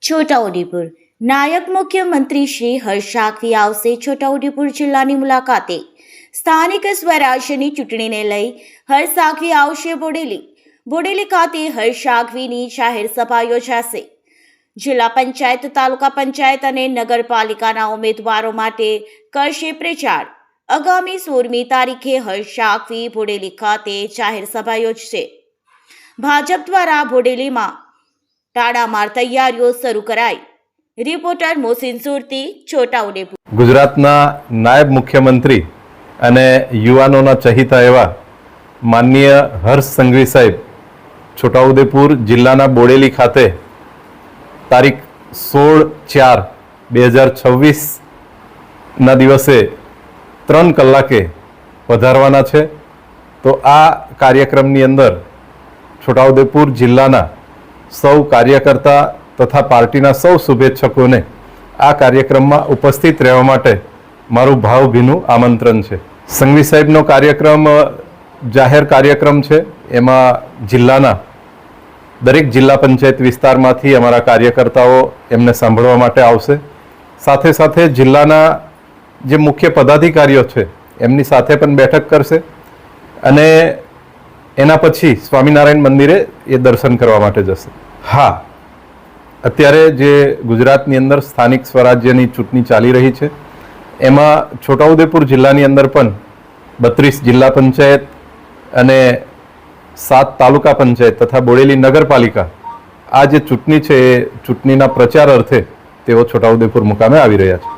છોટાઉદેપુર નાયબ મુખ્યમંત્રી શ્રી હર્ષ સાંઘવી આવશે છોટાઉદેપુર જિલ્લાની મુલાકાતે। સ્થાનિક સ્વરાજ્યની ચૂંટણીને લઈ હર્ષ સાંઘવી આવશે બોડેલી ખાતે હર્ષ સાંઘવીની જાહેર સભા યોજાશે। જિલ્લા પંચાયત, તાલુકા પંચાયત અને નગરપાલિકાના ઉમેદવારો માટે કરશે પ્રચાર। આગામી 16મી તારીખે હર્ષ સાંઘવી બોડેલી ખાતે જાહેર સભા યોજશે। ભાજપ દ્વારા બોડેલીમાં તાડામાર તૈયારીઓ શરૂ કરાઈ। રિપોર્ટર મોહસિન સુરતી, છોટાઉદેપુર। ગુજરાતના નાયબ મુખ્યમંત્રી અને યુવાનોના ચહિતા એવા માનનીય હર્ષ સંઘવી સાહેબ છોટાઉદેપુર જિલ્લાના બોડેલી ખાતે તારીખ 16/4/2026ના દિવસે 3 કલાકે પધારવાના છે। તો આ કાર્યક્રમની અંદર છોટાઉદેપુર જિલ્લાના સૌ કાર્યકર્તા તથા પાર્ટીના સૌ શુભેચ્છકોને આ કાર્યક્રમમાં ઉપસ્થિત રહેવા માટે મારું ભાવભીનું આમંત્રણ છે। સંઘવી સાહેબનો કાર્યક્રમ જાહેર કાર્યક્રમ છે। એમાં જિલ્લાના દરેક જિલ્લા પંચાયત વિસ્તારમાંથી અમારા કાર્યકર્તાઓ એમને સાંભળવા માટે આવશે। સાથે સાથે જિલ્લાના જે મુખ્ય પદાધિકારીઓ છે એમની સાથે પણ બેઠક કરશે અને એના પછી સ્વામિનારાયણ મંદિરે એ દર્શન કરવા માટે જશે। હા, અત્યારે જે ગુજરાતની અંદર સ્થાનિક સ્વરાજ્યની ચૂંટણી ચાલી રહી છે એમાં છોટાઉદેપુર જિલ્લાની અંદર પણ 32 જિલ્લા પંચાયત અને 7 તાલુકા પંચાયત તથા બોડેલી નગરપાલિકા આ જે ચૂંટણી છે એ ચૂંટણીના પ્રચાર અર્થે તેઓ છોટાઉદેપુર મુકામે આવી રહ્યા છે।